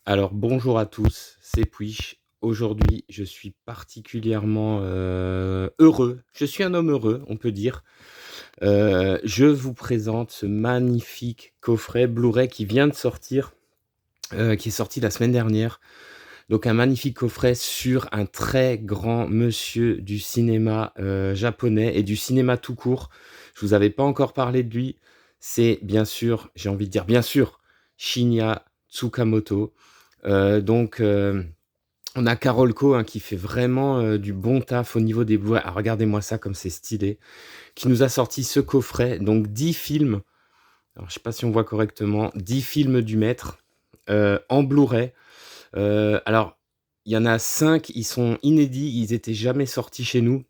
Alors bonjour à tous, c'est Puich. Aujourd'hui, je suis particulièrement, heureux. Je suis un homme heureux, on peut dire. Je vous présente ce magnifique coffret Blu-ray qui vient de sortir, qui est sorti la semaine dernière. Donc un magnifique coffret sur un très grand monsieur du cinéma, japonais et du cinéma tout court. Je vous avais pas encore parlé de lui. C'est bien sûr, j'ai envie de dire bien sûr, Shinya Tsukamoto. Donc on a Carolco, hein, qui fait vraiment, du bon taf au niveau des Blu-ray. Ah, regardez-moi ça comme c'est stylé. Qui nous a sorti ce coffret, donc 10 films. Alors je sais pas si on voit correctement, 10 films du maître, en Blu-ray. Alors il y en a 5, ils sont inédits, ils étaient jamais sortis chez nous.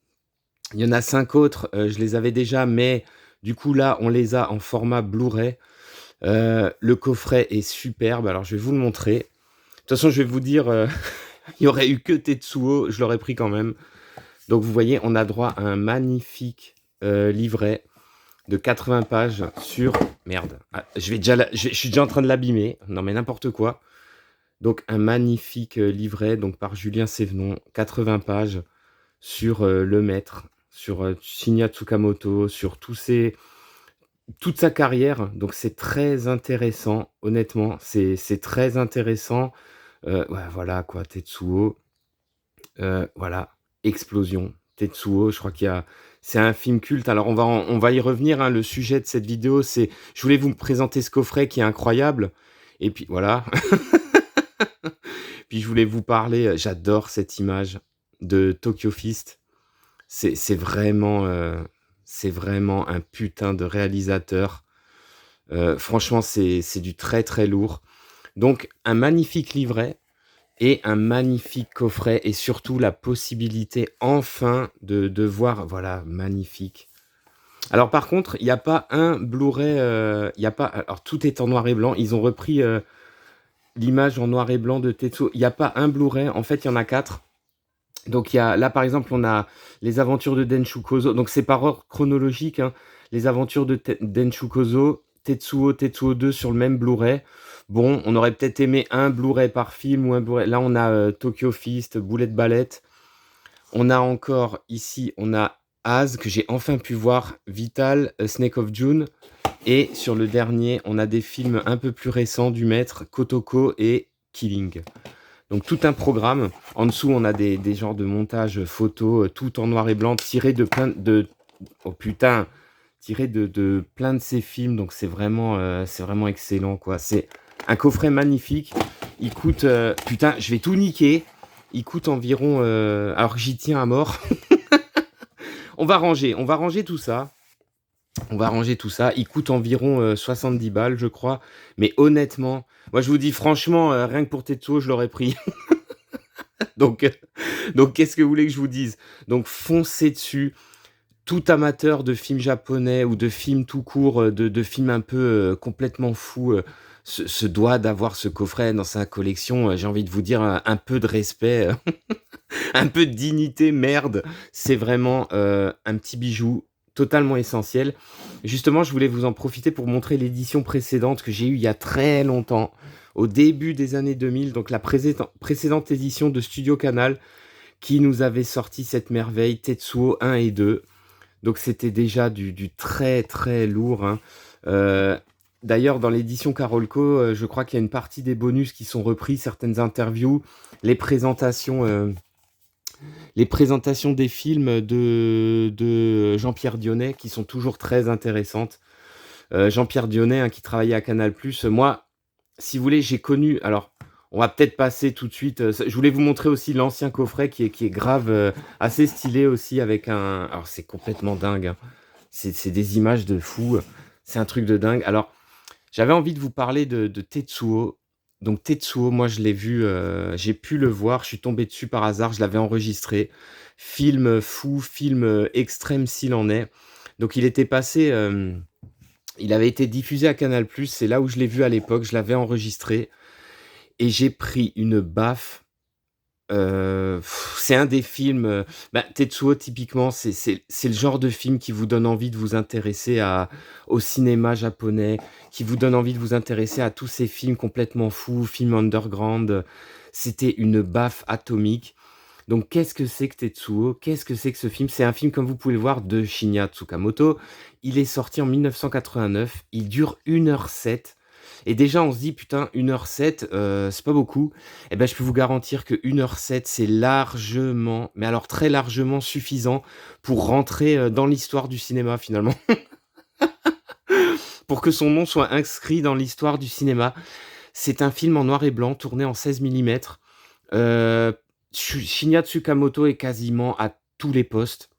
Il y en a 5 autres, je les avais déjà, mais du coup là, on les a en format Blu-ray. Le coffret est superbe, alors je vais vous le montrer. De toute façon, je vais vous dire, il y aurait eu que Tetsuo, je l'aurais pris quand même. Donc vous voyez, on a droit à un magnifique, livret de 80 pages sur merde, ah, je suis déjà en train de l'abîmer. Non mais n'importe quoi. Donc un magnifique, livret donc par Julien Sévenon, 80 pages sur, le maître, sur, Shinya Tsukamoto, sur toute sa carrière. Donc c'est très intéressant, honnêtement, c'est très intéressant. Ouais, voilà quoi, Tetsuo. Voilà, Explosion, Tetsuo, je crois qu'il y a c'est un film culte. Alors on va y revenir, hein. Le sujet de cette vidéo, c'est je voulais vous présenter ce coffret qui est incroyable et puis voilà. Puis je voulais vous parler, j'adore cette image de Tokyo Fist. C'est vraiment, c'est vraiment un putain de réalisateur. Franchement, c'est du très, très lourd. Donc un magnifique livret et un magnifique coffret et surtout la possibilité enfin de voir voilà, magnifique. Alors par contre, il y a pas un Blu-ray, il y a pas alors tout est en noir et blanc. Ils ont repris, l'image en noir et blanc de Tetsuo. Il y a pas un Blu-ray, en fait, il y en a 4. Donc il y a là, par exemple, on a Les Aventures de Denshu Kozo, donc c'est par ordre chronologique, hein. Les Aventures de Denshu Kozo, Tetsuo, Tetsuo 2 sur le même Blu-ray. Bon, on aurait peut-être aimé un Blu-ray par film ou un Blu-ray. Là, on a Tokyo Fist, Bullet Ballet. On a encore ici, on a Az que j'ai enfin pu voir, Vital, Snake of June. Et sur le dernier, on a des films un peu plus récents du maître, Kotoko et Killing. Donc tout un programme. En dessous, on a des genres de montages photos, tout en noir et blanc, tirés de plein de... Oh putain, tirés de plein de ces films. Donc c'est vraiment excellent, quoi. C'est un coffret magnifique. Il coûte... putain, je vais tout niquer. Il coûte environ... alors que j'y tiens à mort. On va ranger tout ça. On va ranger tout ça. Il coûte environ 70 balles, je crois. Mais honnêtement, moi je vous dis franchement, rien que pour Tetsuo, je l'aurais pris. Donc, donc qu'est-ce que vous voulez que je vous dise? Donc foncez dessus. Tout amateur de films japonais ou de films tout court, de films un peu complètement fous, se doit d'avoir ce coffret dans sa collection. J'ai envie de vous dire un peu de respect, un peu de dignité, merde. C'est vraiment un petit bijou totalement essentiel. Justement, je voulais vous en profiter pour montrer l'édition précédente que j'ai eue il y a très longtemps, au début des années 2000, donc la précédente édition de Studio Canal, qui nous avait sorti cette merveille, Tetsuo 1 et 2. Donc c'était déjà du très très lourd, hein. Euh, D'ailleurs, dans l'édition Carolco, je crois qu'il y a une partie des bonus qui sont repris, certaines interviews, les présentations, euh, les présentations des films de Jean-Pierre Dionnet qui sont toujours très intéressantes. Jean-Pierre Dionnet, hein, qui travaillait à Canal+. Moi, si vous voulez, j'ai connu... Alors, on va peut-être passer tout de suite... je voulais vous montrer aussi l'ancien coffret qui est grave, assez stylé aussi avec un... Alors, c'est complètement dingue, hein. C'est des images de fou. C'est un truc de dingue. Alors, j'avais envie de vous parler de Tetsuo. Donc Tetsuo, moi je l'ai vu, j'ai pu le voir, je suis tombé dessus par hasard, je l'avais enregistré. Film fou, film extrême s'il en est. Donc il était passé, il avait été diffusé à Canal+, c'est là où je l'ai vu à l'époque, je l'avais enregistré. Et j'ai pris une baffe, C'est un des films, Tetsuo typiquement, c'est le genre de film qui vous donne envie de vous intéresser au cinéma japonais, qui vous donne envie de vous intéresser à tous ces films complètement fous, films underground. C'était une baffe atomique. Donc qu'est-ce que c'est que Tetsuo? Qu'est-ce que c'est que ce film? C'est un film, comme vous pouvez le voir, de Shinya Tsukamoto. Il est sorti en 1989, il dure 1h07 et déjà on se dit: «Putain 1h07, c'est pas beaucoup». Et ben, je peux vous garantir que 1h07, c'est largement, mais alors très largement suffisant pour rentrer, dans l'histoire du cinéma finalement. Pour que son nom soit inscrit dans l'histoire du cinéma. C'est un film en noir et blanc tourné en 16 millimètres. Shinya Tsukamoto est quasiment à tous les postes.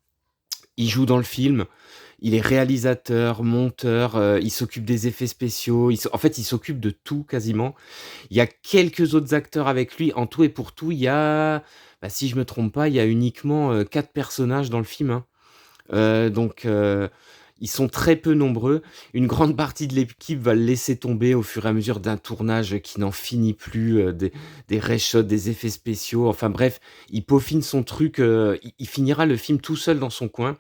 Il joue dans le film, il est réalisateur, monteur, il s'occupe des effets spéciaux, en fait, il s'occupe de tout quasiment. Il y a quelques autres acteurs avec lui. En tout et pour tout, il y a, si je me trompe pas, il y a uniquement, 4 personnages dans le film, hein. Donc ils sont très peu nombreux. Une grande partie de l'équipe va le laisser tomber au fur et à mesure d'un tournage qui n'en finit plus, des reshots, des effets spéciaux, enfin bref, il peaufine son truc, il finira le film tout seul dans son coin.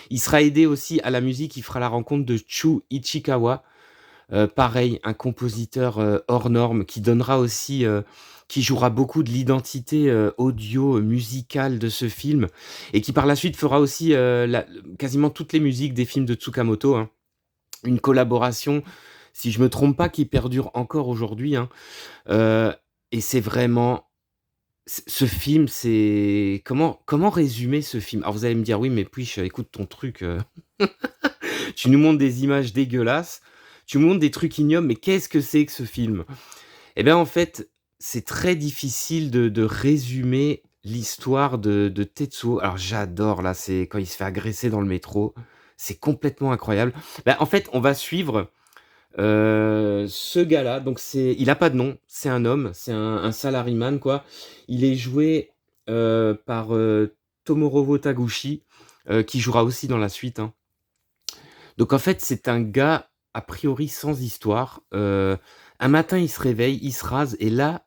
Il sera aidé aussi à la musique, il fera la rencontre de Chu Ichikawa, pareil, un compositeur, hors norme qui jouera beaucoup de l'identité, audio, musicale de ce film et qui par la suite fera aussi, quasiment toutes les musiques des films de Tsukamoto, hein. Une collaboration, si je me trompe pas, qui perdure encore aujourd'hui, hein, heu et c'est vraiment ce film, c'est comment résumer ce film? Alors vous allez me dire: «Oui mais Puich, écoute ton truc, tu nous montres des images dégueulasses, tu nous montres des trucs ignobles, mais qu'est-ce que c'est que ce film?» Et bien, en fait, c'est très difficile de résumer l'histoire de Tetsuo. Alors j'adore là, c'est quand il se fait agresser dans le métro, c'est complètement incroyable. En fait, on va suivre, ce gars-là, donc il a pas de nom, c'est un homme, c'est un salaryman quoi. Il est joué, par, Tomorowo Taguchi, qui jouera aussi dans la suite, hein. Donc en fait, c'est un gars, a priori sans histoire. Un matin, il se réveille, il se rase et là,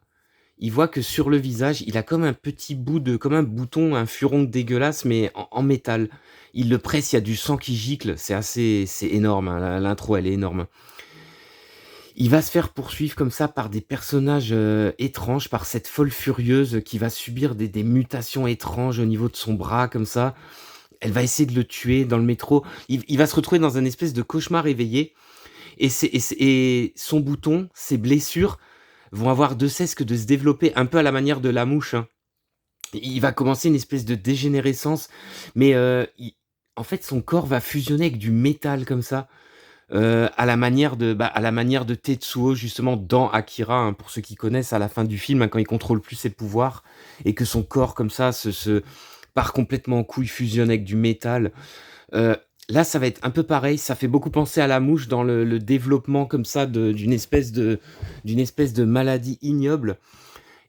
il voit que sur le visage, il a comme un petit bout de comme un bouton, un furon dégueulasse, mais en métal. Il le presse, il y a du sang qui gicle, c'est énorme, hein, l'intro, elle est énorme. Il va se faire poursuivre comme ça par des personnages, étranges, par cette folle furieuse qui va subir des mutations étranges au niveau de son bras comme ça. Elle va essayer de le tuer dans le métro. Il va se retrouver dans un espèce de cauchemar éveillé et son bouton, ses blessures vont avoir de cesse que de se développer un peu à la manière de la mouche, hein. Il va commencer une espèce de dégénérescence, mais il en fait, son corps va fusionner avec du métal comme ça, à la manière de Tetsuo justement dans Akira, hein, pour ceux qui connaissent à la fin du film, hein, quand il contrôle plus ses pouvoirs et que son corps comme ça se part complètement en couille, fusionne avec du métal. Heu, Là, ça va être un peu pareil, ça fait beaucoup penser à la mouche dans le développement comme ça d'une espèce de maladie ignoble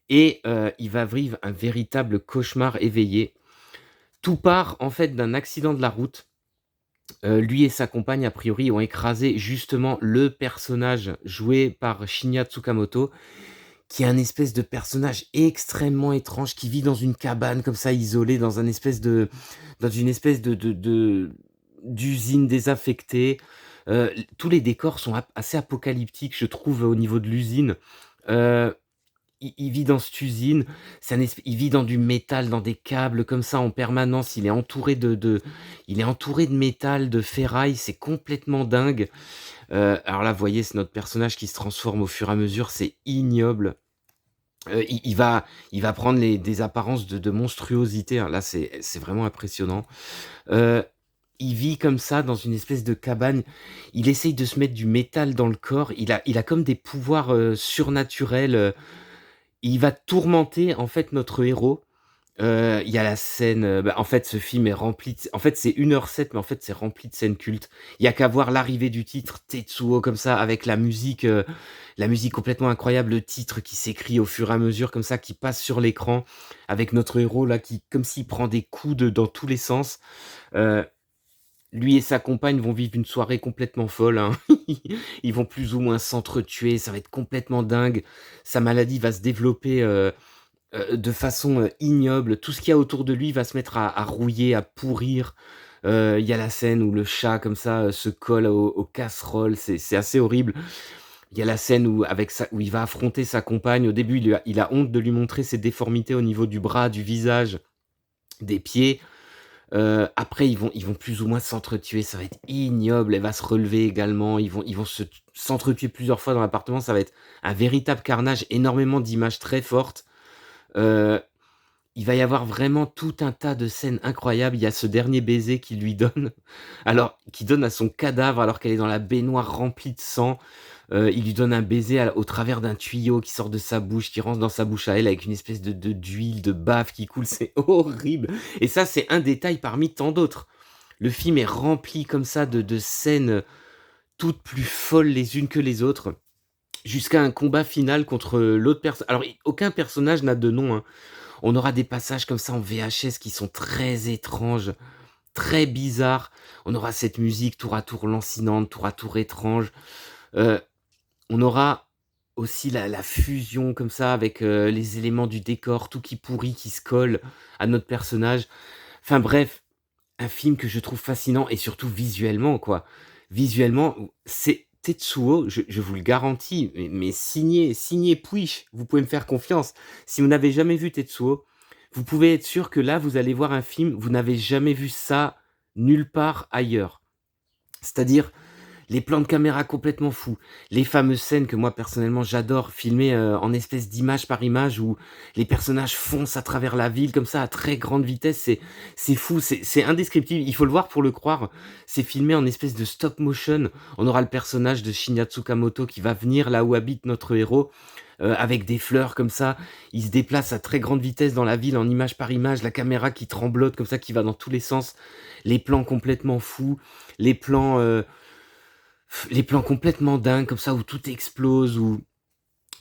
et il va vivre un véritable cauchemar éveillé. Tout part en fait d'un accident de la route. Lui et sa compagne, a priori, ont écrasé justement le personnage joué par Shinya Tsukamoto, qui est un espèce de personnage extrêmement étrange qui vit dans une cabane comme ça isolé dans une espèce d'usine désaffectée. Tous les décors sont assez apocalyptiques, je trouve, au niveau de l'usine. Heu, il vit dans cette usine, il vit dans du métal, dans des câbles comme ça en permanence. Il est entouré de métal, de ferraille, c'est complètement dingue. Alors là, vous voyez, c'est notre personnage qui se transforme au fur et à mesure, c'est ignoble. Il va prendre des apparences de monstruosité, hein. Là, c'est vraiment impressionnant. Heu, il vit comme ça dans une espèce de cabane. Il essaye de se mettre du métal dans le corps. Il a comme des pouvoirs, surnaturels, il va tourmenter, en fait, notre héros. Il y a la scène, en fait, ce film est rempli en fait, c'est 1h07, mais en fait, c'est rempli de scènes cultes. Il y a qu'à voir l'arrivée du titre Tetsuo comme ça avec la musique complètement incroyable, le titre qui s'écrit au fur et à mesure comme ça, qui passe sur l'écran avec notre héros là qui comme s'il prend des coups dans tous les sens. Heu, Lui et sa compagne vont vivre une soirée complètement folle, hein. Ils vont plus ou moins s'entretuer, ça va être complètement dingue. Sa maladie va se développer, de façon, ignoble. Tout ce qu'il y a autour de lui va se mettre à rouiller, à pourrir. Il y a la scène où le chat comme ça, se colle aux casseroles, c'est assez horrible. Il y a la scène où il va affronter sa compagne. Au début, il a honte de lui montrer ses déformités au niveau du bras, du visage, des pieds. Après ils vont plus ou moins s'entretuer, ça va être ignoble, elle va se relever également, ils vont s'entretuer plusieurs fois dans l'appartement, ça va être un véritable carnage, énormément d'images très fortes. Heu, il va y avoir vraiment tout un tas de scènes incroyables. Il y a ce dernier baiser qu'il lui donne, alors qu'il donne à son cadavre alors qu'elle est dans la baignoire remplie de sang. Il lui donne un baiser au travers d'un tuyau qui sort de sa bouche, qui rentre dans sa bouche à elle avec une espèce d'huile, de bave qui coule, c'est horrible et ça, c'est un détail parmi tant d'autres. Le film est rempli comme ça de scènes, toutes plus folles les unes que les autres, jusqu'à un combat final contre, l'autre personne. Alors i aucun personnage n'a de nom, hein. On aura des passages comme ça en VHS qui sont très étranges, très bizarres. On aura cette musique tour à tour lancinante, tour à tour étrange. Heu on aura aussi la fusion comme ça avec, les éléments du décor, tout qui pourrit, qui se colle à notre personnage. Enfin bref, un film que je trouve fascinant et surtout visuellement, quoi. Visuellement, c'est Tetsuo, je vous le garantis, mais signé Puich, vous pouvez me faire confiance. Si vous n'avez jamais vu Tetsuo, vous pouvez être sûr que là, vous allez voir un film, vous n'avez jamais vu ça nulle part ailleurs. C'est-à-dire les plans de caméra complètement fous, les fameuses scènes que moi personnellement j'adore filmer, en espèce d'image par image où les personnages foncent à travers la ville comme ça à très grande vitesse, c'est fou, c'est indescriptible. Il faut le voir pour le croire. C'est filmé en espèce de stop motion. On aura le personnage de Shinya Tsukamoto qui va venir là où habite notre héros, avec des fleurs comme ça. Il se déplace à très grande vitesse dans la ville en image par image, la caméra qui tremblote comme ça, qui va dans tous les sens, les plans complètement fous, les plans, les plans complètement dingues comme ça où tout explose, où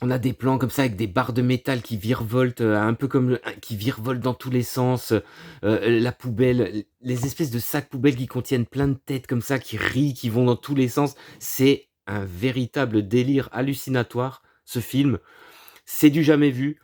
on a des plans comme ça avec des barres de métal qui virevoltent, un peu comme qui virevoltent dans tous les sens, la poubelle, les espèces de sacs poubelles qui contiennent plein de têtes comme ça, qui rient, qui vont dans tous les sens. C'est un véritable délire hallucinatoire, ce film. C'est du jamais vu.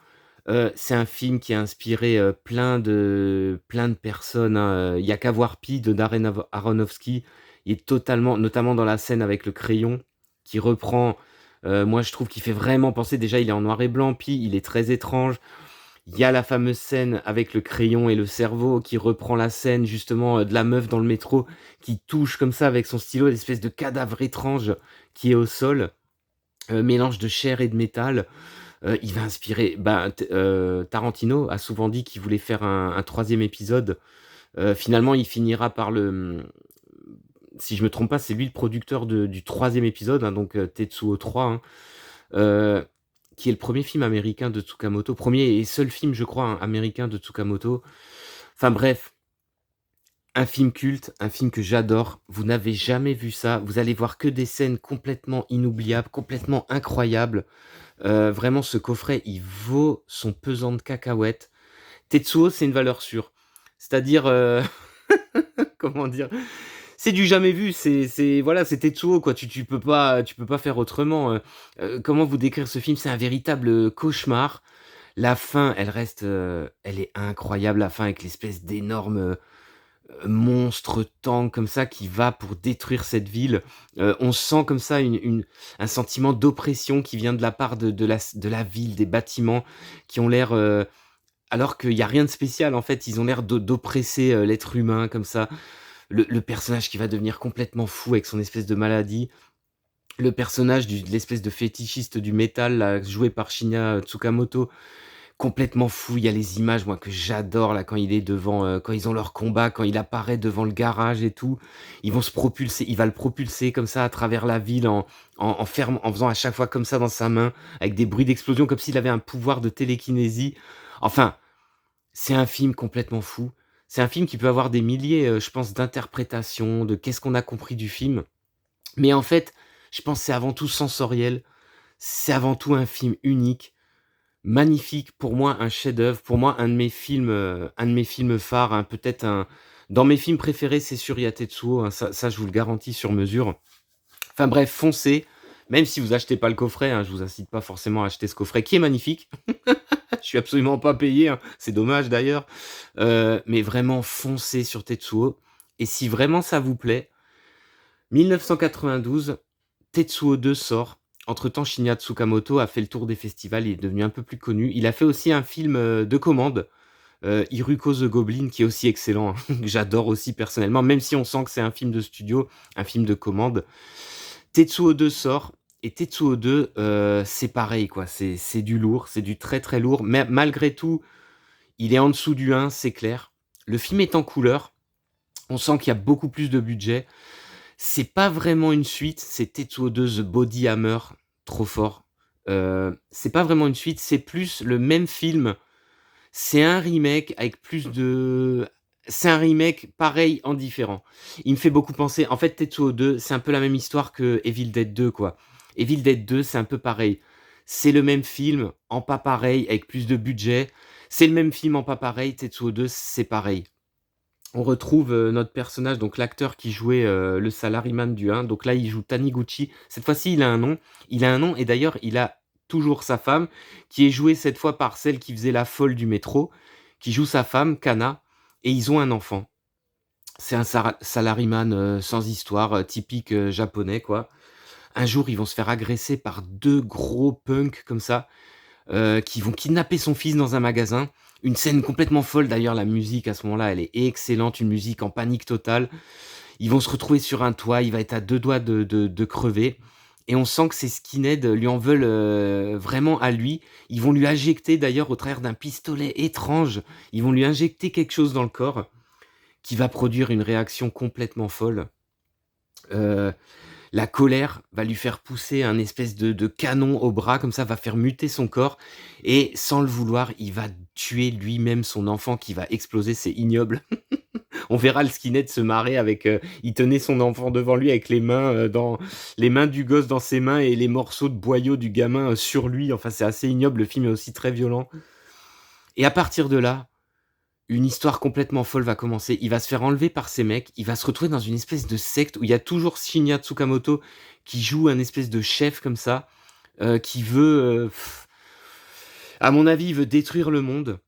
C'est un film qui a inspiré, plein de personnes, hein, il y a qu'à voir Pi de Darren Aronofsky. Il est totalement notamment dans la scène avec le crayon qui reprend, moi je trouve qu'il fait vraiment penser, déjà il est en noir et blanc, Pi, il est très étrange. Il y a la fameuse scène avec le crayon et le cerveau qui reprend la scène justement, de la meuf dans le métro qui touche comme ça avec son stylo l'espèce de cadavre étrange qui est au sol, mélange de chair et de métal. Il va inspirer, Tarantino a souvent dit qu'il voulait faire un 3e épisode. Finalement, il finira par si je me trompe pas, c'est lui le producteur du 3e épisode, hein, donc Tetsuo 3, hein, heu, qui est le premier film américain de Tsukamoto. Premier et seul film, je crois, hein, américain de Tsukamoto. Enfin bref, un film culte, un film que j'adore. Vous n'avez jamais vu ça. Vous allez voir que des scènes complètement inoubliables, complètement incroyables. Vraiment ce coffret, il vaut son pesant de cacahuètes. Tetsuo, c'est une valeur sûre. C'est-à-dire, comment dire? C'est du jamais vu, c'est voilà, c'est Tetsuo quoi, tu peux pas faire autrement, comment vous décrire ce film? C'est un véritable, cauchemar. La fin, elle est incroyable, la fin avec l'espèce d'énorme, monstre tank comme ça qui va pour détruire cette ville. On sent comme ça un sentiment d'oppression qui vient de la part de la ville, des bâtiments qui ont l'air, alors qu'il y a rien de spécial en fait, ils ont l'air d'oppresser, l'être humain comme ça. Le personnage qui va devenir complètement fou avec son espèce de maladie. Le personnage de l'espèce de fétichiste du métal là, joué par Shinya Tsukamoto, complètement fou. Il y a les images, moi, que j'adore là, quand il est devant, quand ils ont leur combat, quand il apparaît devant le garage et tout. Il va le propulser comme ça à travers la ville en faisant à chaque fois comme ça dans sa main, avec des bruits d'explosion, comme s'il avait un pouvoir de télékinésie. Enfin, c'est un film complètement fou. C'est un film qui peut avoir des milliers, je pense, d'interprétations, de qu'est-ce qu'on a compris du film. Mais en fait, je pense que c'est avant tout sensoriel. C'est avant tout un film unique, magnifique, pour moi un chef-d'œuvre, pour moi un de mes films phares, hein, peut-être un dans mes films préférés, c'est sûr, il y a Tetsuo, hein, ça je vous le garantis sur mesure. Enfin bref, foncez, même si vous achetez pas le coffret, hein, je vous incite pas forcément à acheter ce coffret qui est magnifique. Je suis absolument pas payé, hein, c'est dommage d'ailleurs. Mais vraiment foncez sur Tetsuo et si vraiment ça vous plaît, 1992, Tetsuo 2 sort. Entre-temps, Shinya Tsukamoto a fait le tour des festivals, il est devenu un peu plus connu. Il a fait aussi un film, de commande, Iruko the Goblin qui est aussi excellent, hein, que j'adore aussi personnellement, même si on sent que c'est un film de studio, un film de commande. Tetsuo 2 sort et Tetsuo 2, c'est pareil quoi, c'est du lourd, c'est du très, très lourd, mais malgré tout, il est en dessous du 1, c'est clair. Le film est en couleur, on sent qu'il y a beaucoup plus de budget. C'est pas vraiment une suite, c'est Tetsuo 2 The Body Hammer, trop fort. C'est pas vraiment une suite, c'est plus le même film. C'est un remake avec plus de c'est un remake pareil en différent. Il me fait beaucoup penser en fait Tetsuo 2, c'est un peu la même histoire que Evil Dead 2 quoi. Evil Dead 2, c'est un peu pareil. C'est le même film en pas pareil avec plus de budget. C'est le même film en pas pareil, Tetsuo 2, c'est pareil. On retrouve, notre personnage, donc l'acteur qui jouait, le salaryman du 1, donc là il joue Taniguchi. Cette fois-ci il a un nom. Il a un nom et d'ailleurs il a toujours sa femme, qui est jouée cette fois par celle qui faisait la folle du métro, qui joue sa femme, Kana et ils ont un enfant. C'est un salaryman, sans histoire, typique, japonais quoi. Un jour, ils vont se faire agresser par 2 gros punks comme ça, qui vont kidnapper son fils dans un magasin. Une scène complètement folle d'ailleurs, la musique à ce moment-là, elle est excellente, une musique en panique totale. Ils vont se retrouver sur un toit, il va être à 2 doigts de crever et on sent que ces skinheads lui en veulent, vraiment à lui. Ils vont lui injecter d'ailleurs au travers d'un pistolet étrange, ils vont lui injecter quelque chose dans le corps qui va produire une réaction complètement folle. Heu La colère va lui faire pousser un espèce de canon au bras, comme ça, va faire muter son corps et sans le vouloir, il va tuer lui-même son enfant qui va exploser, c'est ignoble. On verra le skinhead se marrer avec, il tenait son enfant devant lui avec les mains du gosse dans ses mains et les morceaux de boyaux du gamin, sur lui. Enfin, c'est assez ignoble, le film est aussi très violent et à partir de là, une histoire complètement folle va commencer. Il va se faire enlever par ces mecs, il va se retrouver dans une espèce de secte où il y a toujours Shinya Tsukamoto qui joue un espèce de chef comme ça, qui veut, à mon avis, il veut détruire le monde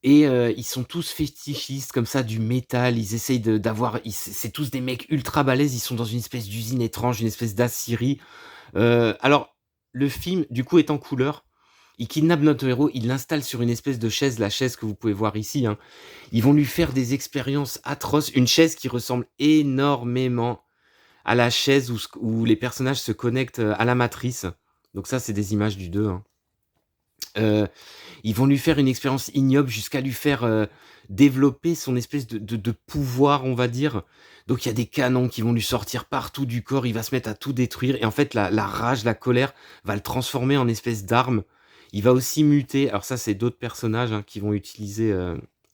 et ils sont tous fétichistes comme ça du métal. Ils essayent d'avoir c'est tous des mecs ultra balèzes, ils sont dans une espèce d'usine étrange, une espèce d'Assyrie. Alors le film, du coup, est en couleur. Il kidnappe notre héros, il l'installe sur une espèce de chaise, la chaise que vous pouvez voir ici, hein. Ils vont lui faire des expériences atroces. Une chaise qui ressemble énormément à la chaise où les personnages se connectent, à la matrice. Donc ça, c'est des images du 2, hein. Heu, Ils vont lui faire une expérience ignoble jusqu'à lui faire, développer son espèce de pouvoir, on va dire. Donc il y a des canons qui vont lui sortir partout du corps, il va se mettre à tout détruire et en fait la rage, la colère va le transformer en espèce d'arme. Il va aussi muter, alors ça c'est d'autres personnages, hein, qui vont utiliser,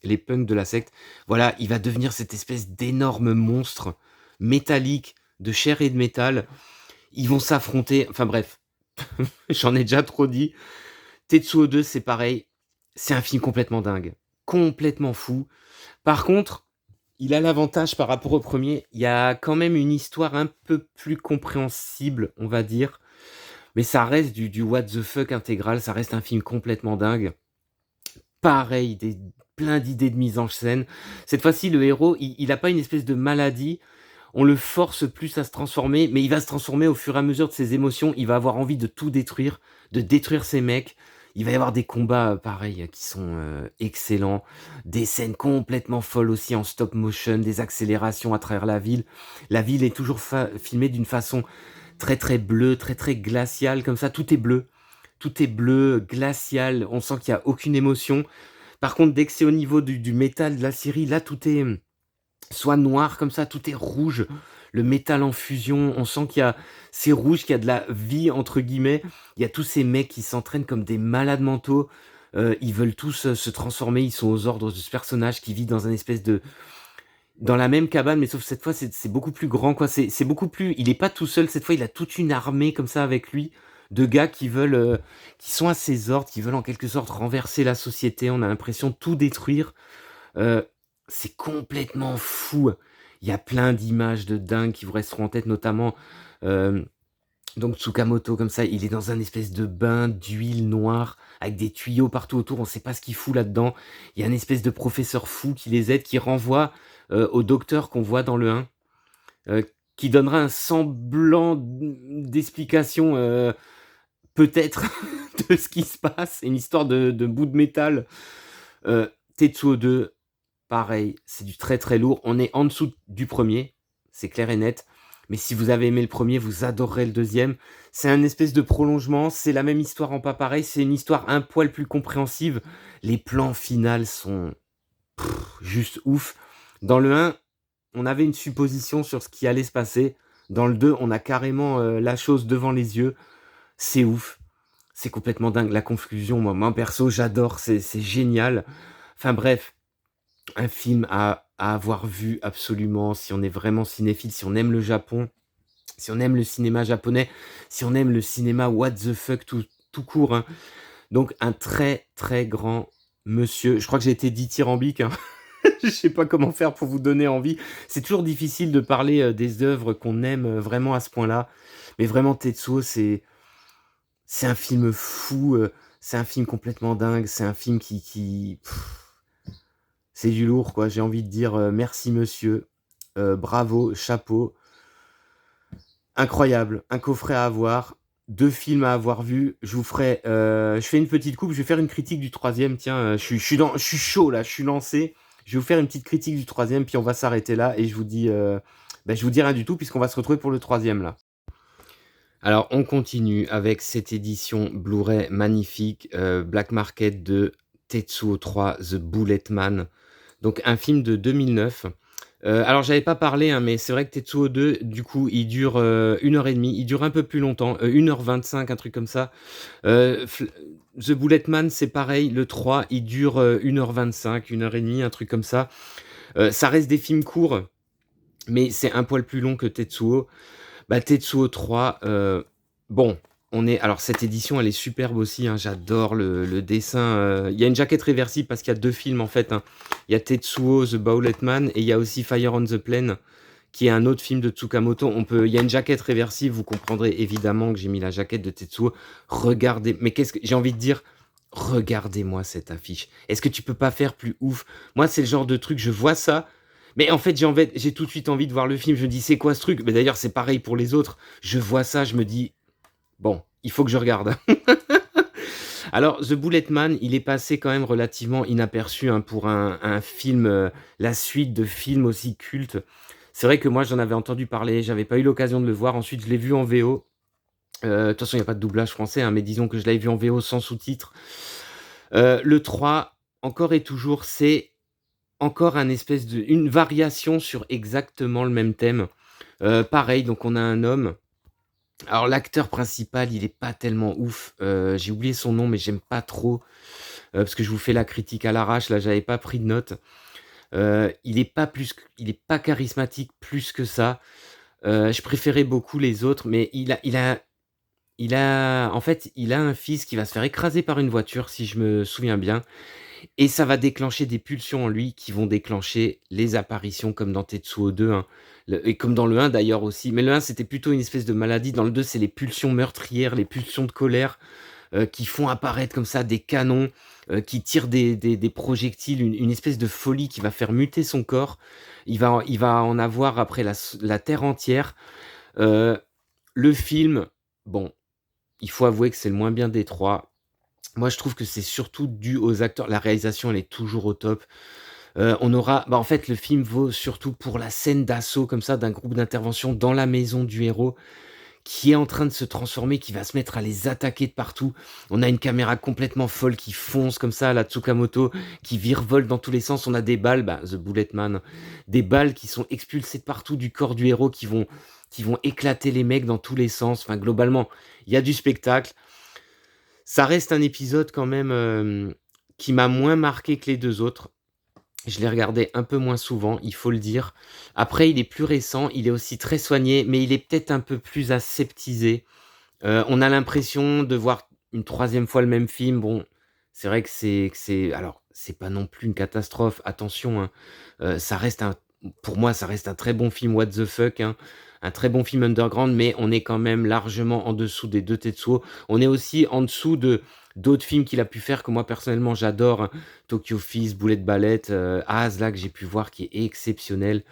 les punks de la secte. Voilà, il va devenir cette espèce d'énorme monstre métallique, de chair et de métal. Ils vont s'affronter, enfin bref, j'en ai déjà trop dit. Tetsuo 2, c'est pareil, c'est un film complètement dingue, complètement fou. Par contre, il a l'avantage par rapport au premier, il y a quand même une histoire un peu plus compréhensible, on va dire, mais ça reste du what the fuck intégral, ça reste un film complètement dingue. Pareil, plein d'idées de mise en scène. Cette fois-ci, le héros, il a pas une espèce de maladie, on le force plus à se transformer, mais il va se transformer au fur et à mesure de ses émotions, il va avoir envie de tout détruire, de détruire ces mecs. Il va y avoir des combats, pareil, qui sont, excellents, des scènes complètement folles aussi en stop motion, des accélérations à travers la ville. La ville est toujours filmée d'une façon très, très bleue, très, très glaciale comme ça, tout est bleu, glacial, on sent qu'il y a aucune émotion. Par contre, dès que c'est au niveau du métal, de la scierie, là, tout est, soit noir comme ça, tout est rouge, le métal en fusion, on sent qu'il y a c'est rouge, qu'il y a de la «vie» entre guillemets. Il y a tous ces mecs qui s'entraînent comme des malades mentaux, ils veulent tous, se transformer, ils sont aux ordres de ce personnage qui vit dans un espèce de dans la même cabane, mais sauf que cette fois c'est beaucoup plus grand quoi, c'est beaucoup plus il est pas tout seul cette fois, il a toute une armée comme ça avec lui, de gars qui veulent, qui sont à ses ordres, qui veulent en quelque sorte renverser la société. On a l'impression de tout détruire. Heu, c'est complètement fou. Il y a plein d'images de dingue qui vous resteront en tête, notamment, hem, Donc Tsukamoto comme ça, il est dans un espèce de bain d'huile noire avec des tuyaux partout autour, on sait pas ce qu'il fout là-dedans. Il y a un espèce de professeur fou qui les aide, qui renvoie, au docteur qu'on voit dans le 1, qui donnera un semblant d'explication, peut-être de ce qui se passe. Une histoire de bout de métal. Tetsuo 2, pareil, c'est du très, très lourd. On est en dessous du premier, c'est clair et net. Mais si vous avez aimé le premier, vous adorerez le deuxième. C'est un espèce de prolongement, c'est la même histoire en pas pareil, c'est une histoire un poil plus compréhensive. Les plans finals sont juste ouf. Dans le 1, on avait une supposition sur ce qui allait se passer. Dans le 2, on a carrément la chose devant les yeux. C'est ouf. C'est complètement dingue. La conclusion, moi perso, j'adore. C'est génial. Enfin bref, un film à avoir vu absolument si on est vraiment cinéphile, si on aime le Japon, si on aime le cinéma japonais, si on aime le cinéma what the fuck tout court, hein. Donc un très, très grand monsieur. Je crois que j'ai été dithyrambique, hein. Je sais pas comment faire pour vous donner envie. C'est toujours difficile de parler, des œuvres qu'on aime, vraiment à ce point-là. Mais vraiment Tetsuo, c'est un film fou, c'est un film complètement dingue, c'est un film qui c'est du lourd quoi. J'ai envie de dire, merci monsieur, bravo, chapeau. Incroyable, un coffret à avoir, 2 films à avoir vus. Je vous ferai, je fais une petite coupe, je vais faire une critique du troisième. Tiens, je suis chaud là, je suis lancé. Je vais vous faire une petite critique du troisième, puis on va s'arrêter là et je vous dis, je vous dis rien du tout puisqu'on va se retrouver pour le troisième là. Alors on continue avec cette édition Blu-ray magnifique, Black Market de Tetsuo 3 The Bullet Man. Donc un film de 2009. Alors j'avais pas parlé, hein, mais c'est vrai que Tetsuo 2, du coup, il dure, 1 heure et demie. Il dure un peu plus longtemps, 1 heure 25, un truc comme ça. Fl The Bullet Man, c'est pareil, le 3, il dure, 1 heure 25, 1 heure et demie, un truc comme ça. Ça reste des films courts, mais c'est un poil plus long que Tetsuo. Tetsuo 3, bon, on est alors cette édition, elle est superbe aussi, hein, j'adore le dessin, il y a une jaquette réversible parce qu'il y a 2 films, en fait, hein. Il y a Tetsuo The Bowlet Man et il y a aussi Fire on the Plain, qui est un autre film de Tsukamoto. Il y a une jaquette réversible, vous comprendrez évidemment que j'ai mis la jaquette de Tetsuo. Regardez, mais qu'est-ce que j'ai envie de dire? Regardez-moi cette affiche. Est-ce que tu peux pas faire plus ouf? Moi, c'est le genre de truc, je vois ça, mais en fait, j'ai tout de suite envie de voir le film. Je me dis: «C'est quoi ce truc?» Mais d'ailleurs, c'est pareil pour les autres. Je vois ça, je me dis: «Bon, il faut que je regarde». Alors, The Bullet Man, il est passé quand même relativement inaperçu, hein, pour un film, la suite de films aussi cultes. C'est vrai que moi, j'en avais entendu parler, j'avais pas eu l'occasion de le voir. Ensuite, je l'ai vu en VO. De toute façon, il y a pas de doublage français, hein, mais disons que je l'avais vu en VO sans sous-titres. Le 3, encore et toujours, c'est encore une variation sur exactement le même thème. Pareil, donc on a un homme. Alors l'acteur principal, il est pas tellement ouf, j'ai oublié son nom, mais j'aime pas trop, parce que je vous fais la critique à l'arrache, là, j'avais pas pris de notes. Il est pas charismatique plus que ça. Je préférais beaucoup les autres, mais en fait, il a un fils qui va se faire écraser par une voiture, si je me souviens bien. Et ça va déclencher des pulsions en lui qui vont déclencher les apparitions comme dans Tetsuo 2, hein, et comme dans le 1 d'ailleurs aussi. Mais le 1, c'était plutôt une espèce de maladie. Dans le 2, c'est les pulsions meurtrières, les pulsions de colère, qui font apparaître comme ça des canons, qui tirent des projectiles, une espèce de folie qui va faire muter son corps. Il va en avoir après la terre entière. Heu, le film, bon, il faut avouer que c'est le moins bien des 3. Moi, je trouve que c'est surtout dû aux acteurs. La réalisation, elle est toujours au top. En fait, le film vaut surtout pour la scène d'assaut comme ça d'un groupe d'intervention dans la maison du héros qui est en train de se transformer, qui va se mettre à les attaquer de partout. On a une caméra complètement folle qui fonce comme ça à la Tsukamoto, qui virevolte dans tous les sens. On a des balles, The Bullet Man, des balles qui sont expulsées de partout du corps du héros, qui vont éclater les mecs dans tous les sens. Enfin, globalement, il y a du spectacle. Ça reste un épisode quand même, qui m'a moins marqué que les 2 autres. Je l'ai regardé un peu moins souvent, il faut le dire. Après, il est plus récent, il est aussi très soigné, mais il est peut-être un peu plus aseptisé. On a l'impression de voir une troisième fois le même film. Bon, c'est vrai que c'est alors, c'est pas non plus une catastrophe, attention, hein. Ça reste un Pour moi, ça reste un très bon film what the fuck, hein. un très bon film underground, mais on est quand même largement en dessous des 2 Tetsuo. On est aussi en dessous de d'autres films qu'il a pu faire que moi personnellement j'adore, hein. Tokyo Fist, Bullet Ballet, Az là que j'ai pu voir qui est exceptionnel.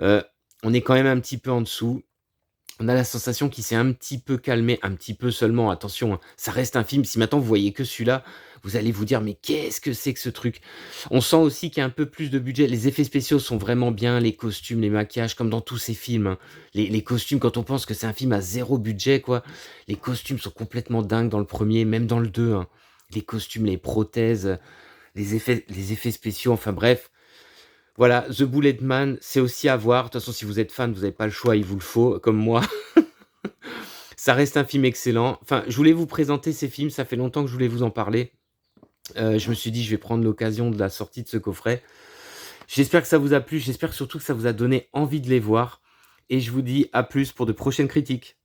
Heu, on est quand même un petit peu en dessous. On a la sensation qu'il s'est un petit peu calmé, un petit peu seulement, attention, hein, ça reste un film. Si maintenant vous voyez que celui-là, vous allez vous dire: «Mais qu'est-ce que c'est que ce truc?» On sent aussi qu'il y a un peu plus de budget. Les effets spéciaux sont vraiment bien, les costumes, les maquillages, comme dans tous ces films, hein. Les costumes, quand on pense que c'est un film à zéro budget, quoi, les costumes sont complètement dingues dans le premier, même dans le 2, hein. Les costumes, les prothèses, les effets spéciaux, enfin bref, voilà, The Bullet Man, c'est aussi à voir. De toute façon, si vous êtes fan, vous avez pas le choix, il vous le faut, comme moi. Ça reste un film excellent. Enfin, je voulais vous présenter ces films, ça fait longtemps que je voulais vous en parler. Je me suis dit: «Je vais prendre l'occasion de la sortie de ce coffret». J'espère que ça vous a plu, j'espère surtout que ça vous a donné envie de les voir et je vous dis à plus pour de prochaines critiques.